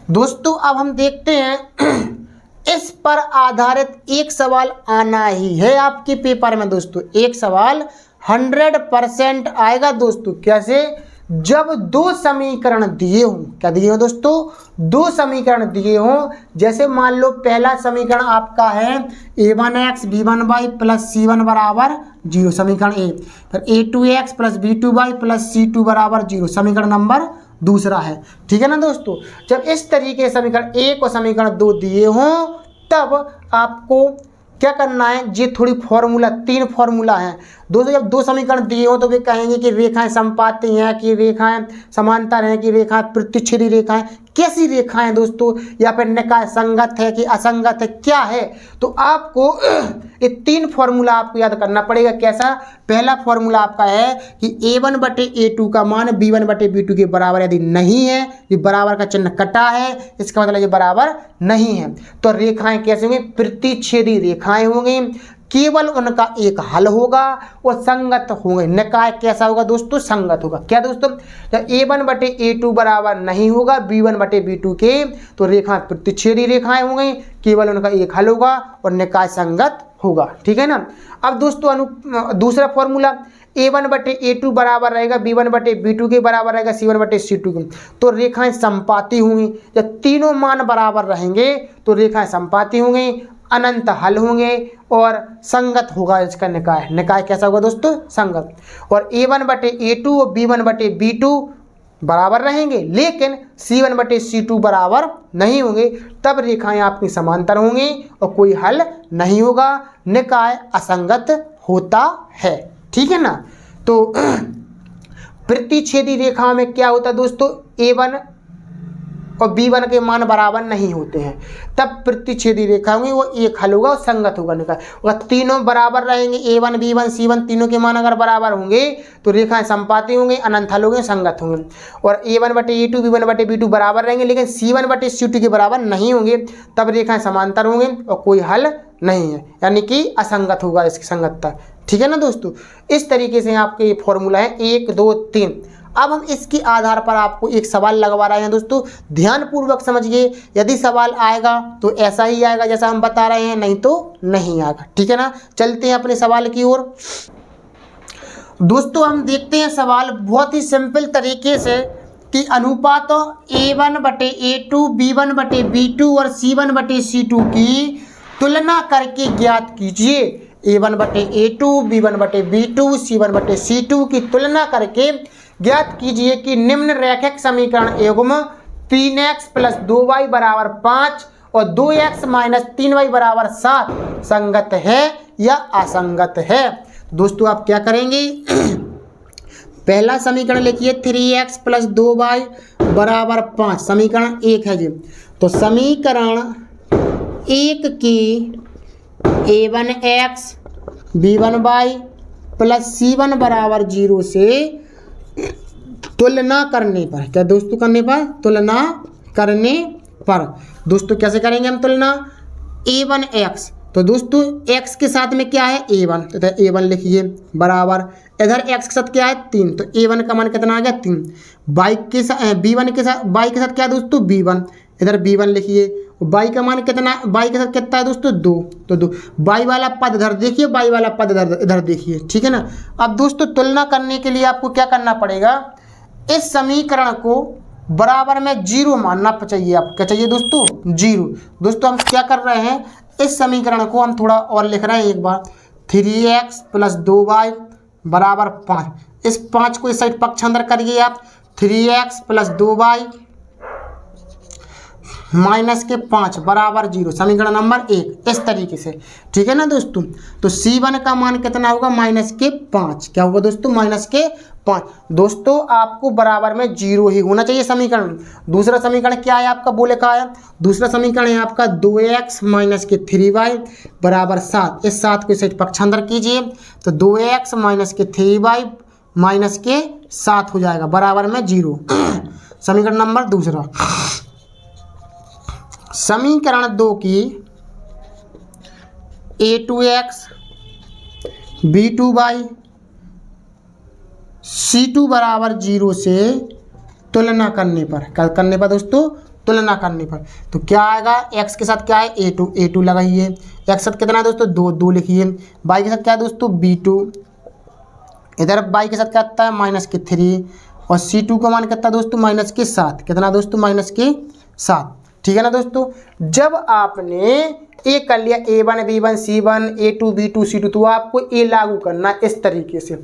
दोस्तों अब हम देखते हैं इस पर आधारित एक सवाल आना ही है आपके पेपर में। दोस्तों एक सवाल 100% आएगा दोस्तों। कैसे? जब दो समीकरण दिए हों, क्या दिए हों दोस्तों? दो समीकरण दिए हों। जैसे मान लो पहला समीकरण आपका है a1x b1y प्लस c1 बराबर 0, समीकरण ए। फिर a2x plus b2y plus c2 बराबर 0, समीकरण नंबर दूसरा है। ठीक है ना दोस्तों? जब इस तरीके समीकरण एक और समीकरण दो दिए हों तब आपको क्या करना है, ये थोड़ी फॉर्मूला, तीन फॉर्मूला है दोस्तों। जब दो समीकरण दिए हो तो वे कहेंगे कि रेखाएं समपाती हैं, कि रेखाएं समांतर हैं, कि रेखाएं प्रतिच्छेदी रेखाएं, कैसी रेखाएं दोस्तों, या फिर निकाय संगत है कि असंगत है, क्या है। तो आपको ये तीन फॉर्मूला आपको याद करना पड़ेगा। कैसा? पहला फॉर्मूला आपका है कि a1/a2 का मान b1/b2 के बराबर यदि नहीं है, ये बराबर का चिन्ह कटा है, इसका मतलब ये बराबर नहीं है, तो रेखाएं कैसे होंगी? प्रतिच्छेदी रेखाएं होंगी। केवल उनका एक हल होगा और संगत होंगे। निकाय कैसा होगा दोस्तों? संगत होगा। क्या दोस्तों? जब a1/a2 बराबर नहीं होगा b1/b2 के, तो रेखाएं प्रतिच्छेदी रेखाएं होंगी, केवल उनका एक हल होगा और निकाय संगत होगा। ठीक है ना? अब दोस्तों दूसरा फॉर्मूला a1/a2 बराबर रहेगा b1/b2 के बराबर रहेगा c1/c2 के, तो रेखाएं समपाती होंगी। जब तीनों मान बराबर रहेंगे तो रेखाएं समपाती होंगी, अनंत हल होंगे और संगत होगा इसका निकाय। निकाय कैसा होगा दोस्तों? संगत। और a1/a2 और b1/b2 बराबर रहेंगे लेकिन c1/c2 बराबर नहीं होंगे, तब रेखाएं आपकी समांतर होंगी और कोई हल नहीं होगा, निकाय असंगत होता है। ठीक है ना? तो प्रतिच्छेदी रेखाओं में क्या होता है दोस्तों? a1 और b1 के मान बराबर नहीं होते हैं, तब प्रतिच्छेदी रेखा होंगी, वो एक हल होगा और संगत होगा निकाय। और तीनों बराबर रहेंगे, a1 b1 c1 तीनों के मान अगर बराबर होंगे तो रेखाएं समपाती होंगी, अनंत हल होंगे, संगत होंगे। और a1/a2 b1/b2 बराबर रहेंगे लेकिन c1/c2 के बराबर नहीं होंगे, तब रेखाएं समांतर होंगे और कोई हल नहीं है, यानी कि असंगत होगा इसकी संगतता। ठीक है ना दोस्तों? इस तरीके से आपके ये फॉर्मूला है 1 2 3। अब हम इसके आधार पर आपको एक सवाल लगवा रहे हैं दोस्तों, ध्यानपूर्वक समझिए। यदि सवाल आएगा तो ऐसा ही आएगा जैसा हम बता रहे हैं, नहीं तो नहीं आएगा। ठीक है ना? चलते हैं अपने सवाल की ओर। दोस्तों हम देखते हैं सवाल बहुत ही सिंपल तरीके से कि अनुपातों a1/a2 b1/b2 और c1/c2 की तुलना करके ज्ञात कीजिए। a1/a2 b1/b2 c1/c2 की तुलना करके ज्ञात कीजिए कि निम्न रैखिक समीकरण युग्म 3x + 2y बराबर 5 और 2x - 3y बराबर 7 संगत है या असंगत है। दोस्तों आप क्या करेंगे? पहला समीकरण लिखिए 3x + 2y बराबर 5, समीकरण 1 है जी। तो समीकरण 1 की a1x b1y प्लस c1 बराबर 0 से तुलना करने पर, क्या दोस्तों करने पर? तुलना करने पर दोस्तों कैसे करेंगे हम तुलना? a1x, तो दोस्तों x के साथ में क्या है? a1, तो a1 लिखिए बराबर, इधर x के साथ क्या है? 3, तो a1 का मान कितना आ गया? 3। y के साथ b1 के साथ, y के साथ क्या दोस्तों? b1, इधर b1 लिखिए। y का मान कितना? y के साथ कितना है दोस्तों? 2, तो 2। y वाला पद इधर देखिए, y वाला पद इधर देखिए। ठीक है ना? अब दोस्तों तुलना करने के लिए आपको क्या करना पड़ेगा? इस समीकरण को बराबर में 0 मानना चाहिए। आप क्या चाहिए दोस्तों? 0। दोस्तों हम क्या कर रहे हैं? इस समीकरण को हम थोड़ा और लिख रहे हैं एक बार, 3x + 2y बराबर 5। इस 5 को इस साइड पक्ष अंदर करिए आप, 3x + 2y -5 बराबर 0, समीकरण नंबर 1, इस तरीके से। ठीक है ना दोस्तों? तो c1 का मान कितना होगा? -5। क्या होगा दोस्तों? -5। दोस्तों आपको बराबर में 0 ही होना चाहिए समीकरण। दूसरा समीकरण क्या है आपका? वो लिखा है, दूसरा समीकरण है आपका 2x - 3y बराबर 7। इस 7 को इस पक्ष अंदर कीजिए, तो 2x - 3y -7 हो जाएगा बराबर में 0। समीकरण नंबर दूसरा। समीकरण 2 की a2x b2y c2 बराबर 0 से तुलना करने पर, क्या करने पर दोस्तों? तुलना करने पर। तो क्या आएगा, x के साथ क्या है a2 लगाइए, x के साथ कितना है दोस्तों 2 लिखिए, y के साथ क्या है दोस्तों b2, इधर y के साथ क्या आता है -3 और c2 का मान कितना दोस्तों -7, कितना दोस्तों -7। ठीक है ना दोस्तों। जब आपने ए कर लिया a1 b1 c1 a2 b2 c2 तो आपको ए लागू करना इस तरीके से।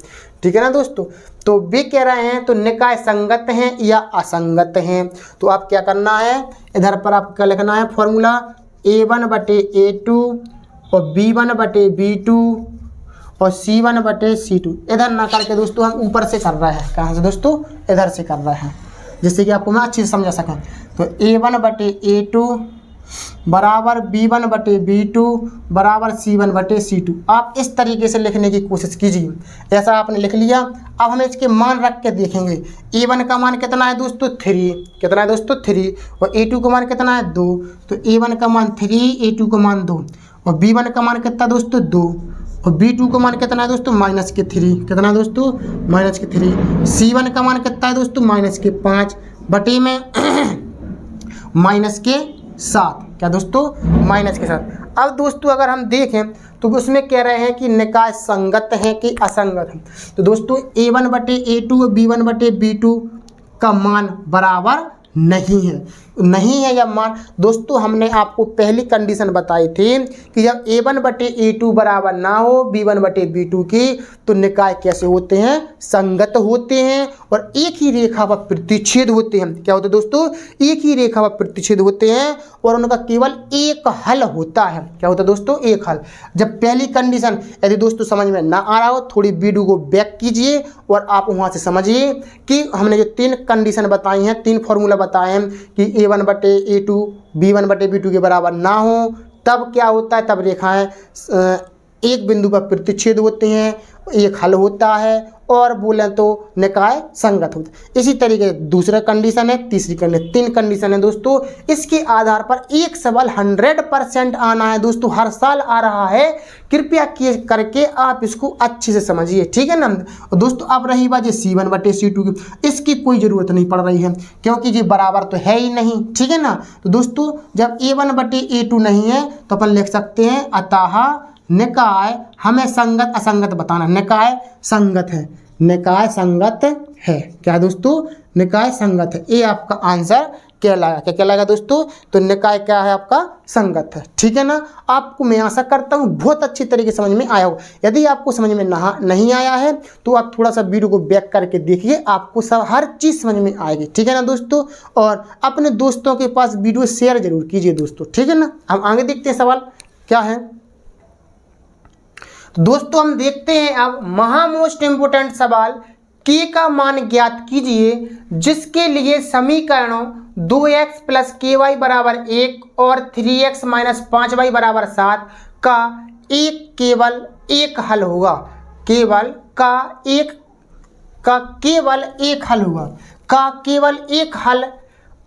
ठीक है ना दोस्तों। तो वे कह रहे हैं तो निकाय संगत हैं या असंगत हैं, तो आप क्या करना है, इधर पर आपको क्या लिखना है फॉर्मूला a1/a2 और b1/b2 और c1/c2। इधर ना करके दोस्तों हम ऊपर से कर रहे हैं, कहाँ से दोस्तों, इधर से कर रहे हैं, जिससे कि आपको मैं अच्छे से समझा सकूं। तो a1/a2 बराबर b1/b2 बराबर c1/c2। आप इस तरीके से लिखने की कोशिश कीजिए। ऐसा आपने लिख लिया। अब हम इसके मान रख के देखेंगे। a1 का मान कितना है दोस्तों 3, कितना है दोस्तों 3, और a2 का मान कितना है 2। तो a1 का मान 3, a2 का मान 2, और b1 का मान कितना दोस्तों 2, और b2 का मान कितना है दोस्तों -3, कितना है दोस्तों -3। c1 का मान कितना है दोस्तों -5 बटे में -7, क्या दोस्तों -7। अब दोस्तों अगर हम देखें तो उसमें कह रहे हैं कि निकाय संगत है कि असंगत है। तो दोस्तों a1/a2 और b1/b2 का मान बराबर नहीं है या मान। दोस्तों हमने आपको पहली कंडीशन बताई थी कि जब a1/a2 बराबर ना हो b1/b2 की तो निकाय कैसे होते हैं, संगत होते हैं और एक ही रेखा पर प्रतिच्छेद होते हैं। क्या होते हैं दोस्तों, एक ही रेखा पर प्रतिच्छेद होते हैं और उनका केवल एक हल होता है। क्या होता है दोस्तों, एक हल। जब पहली कंडीशन यदि दोस्तों समझ में ना आ रहा हो, थोड़ी वीडियो को बैक कीजिए और आप वहाँ से समझिए कि हमने जो 3 कंडीशन बताई हैं, 3 फॉर्मूला बताए हैं कि a1/a2 b1/b2 के बराबर ना हो तब क्या होता है, तब रेखाएं एक बिंदु पर प्रतिच्छेद होते हैं, एक हल होता है और बोलें तो निकाय संगत होता है। इसी तरीके से दूसरा कंडीशन है, तीसरी कंडीशन, 3 कंडीशन है दोस्तों। इसके आधार पर एक सवाल 100% आना है दोस्तों, हर साल आ रहा है। कृपया करके आप इसको अच्छे से समझिए, ठीक है ना दोस्तों। अब रही बात ये c1/c2 की, इसकी कोई ज़रूरत नहीं पड़ रही है क्योंकि ये बराबर तो है ही नहीं, ठीक है ना। तो दोस्तों जब a1/a2 नहीं है तो अपन लिख सकते हैं अतः निकाय, हमें संगत असंगत बताना, निकाय संगत है, निकाय संगत है। क्या दोस्तों, निकाय संगत है। ये आपका आंसर कहलाएगा। क्या कहलाएगा दोस्तों, तो निकाय क्या है आपका, संगत है। ठीक है ना। आपको मैं आशा करता हूँ बहुत अच्छी तरीके से समझ में आया होगा। यदि आपको समझ में नहीं आया है तो आप थोड़ा सा वीडियो को बैक करके देखिए, आपको सब हर चीज़ समझ में आएगी। ठीक है ना दोस्तों। और अपने दोस्तों के पास वीडियो शेयर जरूर कीजिए दोस्तों, ठीक है ना। हम आगे देखते हैं सवाल क्या है। दोस्तों हम देखते हैं अब मोस्ट इम्पोर्टेंट सवाल, k का मान ज्ञात कीजिए जिसके लिए समीकरणों 2x + ky बराबर 1 और 3x - 5y बराबर 7 का केवल एक हल होगा। केवल एक हल होगा, का केवल एक हल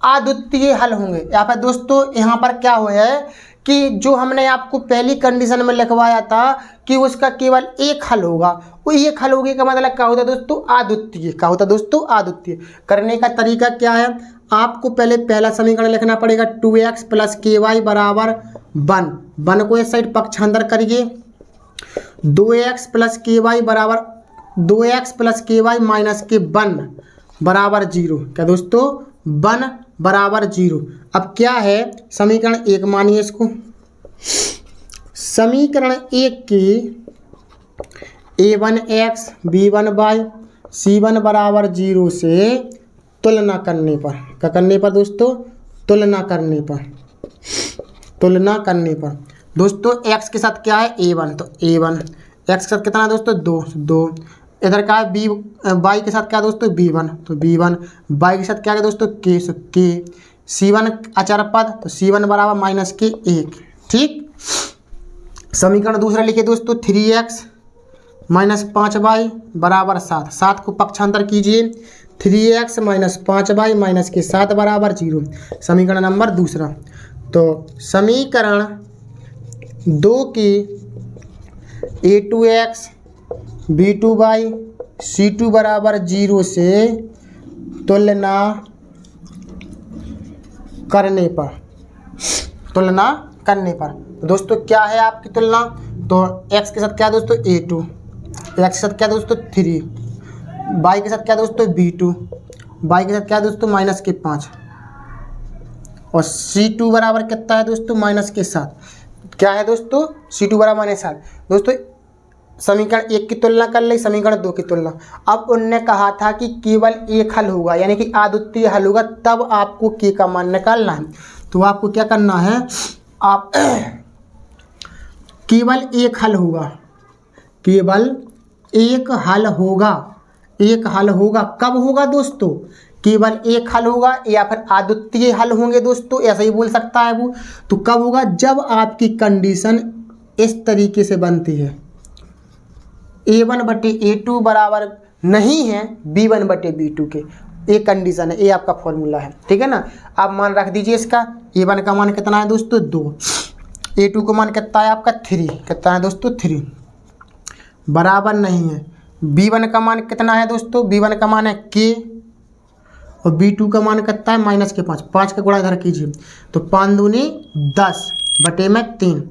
अद्वितीय हल होंगे। यहाँ पर दोस्तों यहाँ पर क्या हुआ है कि जो हमने आपको पहली कंडीशन में लिखवाया था कि उसका केवल एक हल होगा, वो एक हल होगी का मतलब क्या होता है दोस्तों, अद्वितीय। क्या होता है दोस्तों, अद्वितीय। करने का तरीका क्या है, आपको पहले पहला समीकरण लिखना पड़ेगा 2x + ky बराबर 1 को इस साइड पक्षांतर करिए, 2x + ky बराबर 2x + ky - के 1 बराबर 0। क्या दोस्तों, 1 बराबर 0। अब क्या है समीकरण 1 मानिए इसको, समीकरण 1 की a1x b1y c1 बराबर 0 से तुलना करने पर, क्या करने पर दोस्तों, तुलना करने पर दोस्तों x के साथ क्या है a1, तो a1, x के साथ कितना है दोस्तों 2, इधर क्या है y के साथ क्या है दोस्तों b1, तो b1, y के साथ क्या है दोस्तों k, सो k, c1 अचर पद, तो c1 बराबर -1। ठीक। समीकरण दूसरा लिखिए दोस्तों 3x - 5y बराबर 7 को पक्षांतर कीजिए, 3x - 5y - के 7 बराबर 0। समीकरण नंबर दूसरा, तो समीकरण 2 की a2x b2y c2 बराबर 0 से तुलना करने पर, तुलना करने पर। तो दोस्तों क्या है आपकी तुलना, तो x के साथ क्या है दोस्तों a2, x के साथ क्या है दोस्तों 3, y के साथ क्या है दोस्तों b2, y के साथ क्या है दोस्तों -5, और c2 बराबर कितना है दोस्तों -7। क्या है दोस्तों c2 बराबर -7। दोस्तों समीकरण 1 की तुलना कर ली, समीकरण 2 की तुलना। अब उनने कहा था कि केवल एक हल होगा, यानी कि अद्वितीय हल होगा, तब आपको के का मान निकालना है। तो आपको क्या करना है, आप केवल एक हल होगा, केवल एक हल होगा, एक हल होगा। कब होगा दोस्तों, केवल एक हल होगा या फिर अद्वितीय हल होंगे दोस्तों, ऐसा ही बोल सकता है वो। तो कब होगा, जब आपकी कंडीशन इस तरीके से बनती है, a1/a2 बराबर नहीं है b1/b2 के। एक कंडीशन है, ये आपका फॉर्मूला है, ठीक है ना। आप मान रख दीजिए इसका, a1 का मान कितना है दोस्तों 2, a2 का मान कितना है आपका 3, कितना है दोस्तों 3, बराबर नहीं है b1 का मान कितना है दोस्तों, b1 का मान है k, और b2 का मान कितना है -5, 5 का गुणा इधर कीजिए, तो 5 दूनी 10/3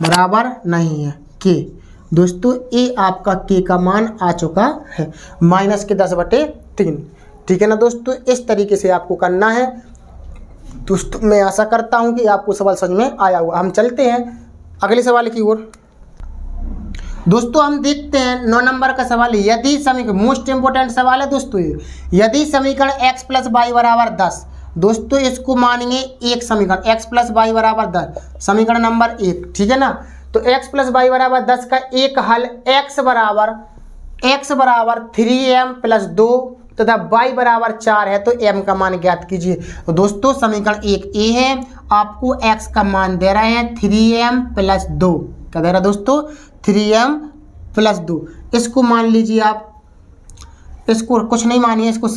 बराबर नहीं है k। दोस्तों ये आपका k का मान आ चुका है -10/3, ठीक है ना दोस्तों। इस तरीके से आपको करना है दोस्तों। मैं आशा करता हूं कि आपको सवाल समझ में आया हुआ। हम चलते हैं अगले सवाल की ओर। दोस्तों हम देखते हैं 9 नंबर का सवाल। यदि समीकरण, मोस्ट इंपोर्टेंट सवाल है दोस्तों ये, यदि समीकरण x + y = 10, दोस्तों इसको मानेंगे एक समीकरण, x + y = 10, समीकरण नंबर 1, ठीक है ना। तो x + y = 10 का एक हल x बराबर 3m + 2 तथा y बराबर 4 है, तो m का मान ज्ञात कीजिए। तो दोस्तों समीकरण 1a है, आपको x का मान दे रहे हैं 3m + 2, क्या दे रहा है दोस्तों 3m + 2। इसको मान लीजिए आप, इसको कुछ नहीं मानिए, इसको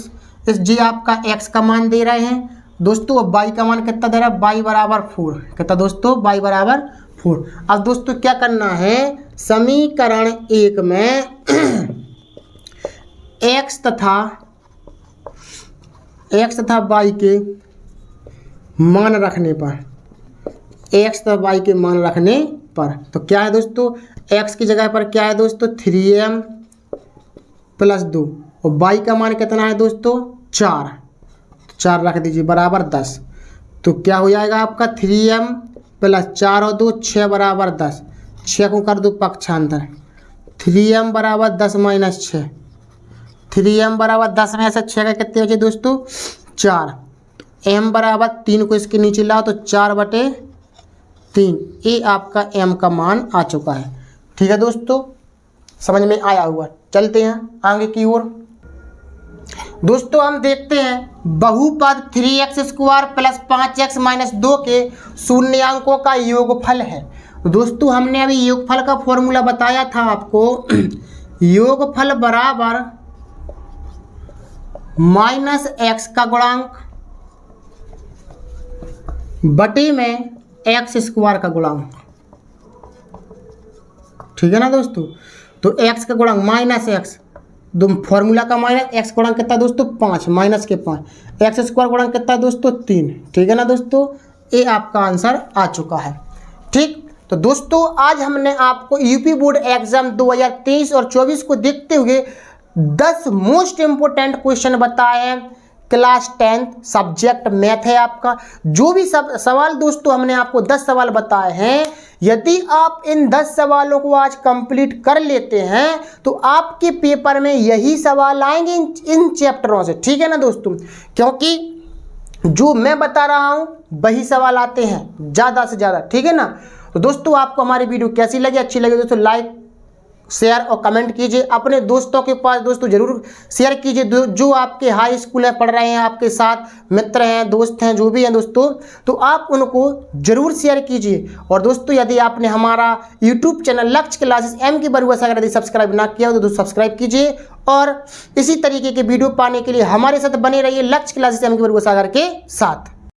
इस जी आपका x का मान दे रहे हैं दोस्तों, और y का मान कितना दे रहा है, y बराबर 4, कितना दोस्तों y बराबर 4। अब दोस्तों क्या करना है, समीकरण 1 में x तथा y के मान रखने पर, x तथा y के मान रखने पर, तो क्या है दोस्तों, x की जगह पर क्या है दोस्तों 3m + 2, और y का मान कितना है दोस्तों 4, 4 रख दीजिए बराबर 10। तो क्या हो जाएगा आपका 3m + 4 और 2 6 बराबर 10, 6 को कर दो पक्षांतर, 3m बराबर 10 - 6, 3m बराबर 10 में से 6 का कितने बचे दोस्तों 4, m बराबर 3 को इसके नीचे लाओ तो 4/3, ये आपका m का मान आ चुका है, ठीक है दोस्तों, समझ में आया हुआ। चलते हैं आगे की ओर। दोस्तों हम देखते हैं बहुपद 3x² + 5x - 2 के शून्यांकों का योगफल है। दोस्तों हमने अभी योगफल का फॉर्मूला बताया था आपको, योगफल बराबर -x का गुणांक बटे में x² का गुणांक, ठीक है ना दोस्तों। तो x का गुणांक -x, फॉर्मूला का -x गुणांक कितना दोस्तों 5, -5, x² गुणांक कितना दोस्तों 3, ठीक है ना दोस्तों। ये आपका आंसर आ चुका है, ठीक। तो दोस्तों आज हमने आपको यूपी बोर्ड एग्जाम 2023 और 24 को देखते हुए 10 मोस्ट इंपोर्टेंट क्वेश्चन बताए हैं। क्लास 10 सब्जेक्ट मैथ है आपका। जो भी सवाल दोस्तों हमने आपको 10 सवाल बताए हैं, यदि आप इन 10 सवालों को आज कंप्लीट कर लेते हैं तो आपके पेपर में यही सवाल आएंगे इन चैप्टरों से, ठीक है ना दोस्तों। क्योंकि जो मैं बता रहा हूं वही सवाल आते हैं ज़्यादा से ज़्यादा, ठीक है ना। तो दोस्तों आपको हमारी वीडियो कैसी लगी, अच्छी लगी दोस्तों लाइक शेयर और कमेंट कीजिए। अपने दोस्तों के पास दोस्तों जरूर शेयर कीजिए, जो आपके हाई स्कूल में पढ़ रहे हैं, आपके साथ मित्र हैं, दोस्त हैं, जो भी हैं दोस्तों, तो आप उनको जरूर शेयर कीजिए। और दोस्तों यदि आपने हमारा यूट्यूब चैनल लक्ष्य क्लासेस एम के बरुआ सागर यदि सब्सक्राइब ना किया हो तो दोस्तों सब्सक्राइब कीजिए, और इसी तरीके के वीडियो पाने के लिए हमारे साथ बने रहिए लक्ष्य क्लासेस एम के बरुआ सागर के साथ।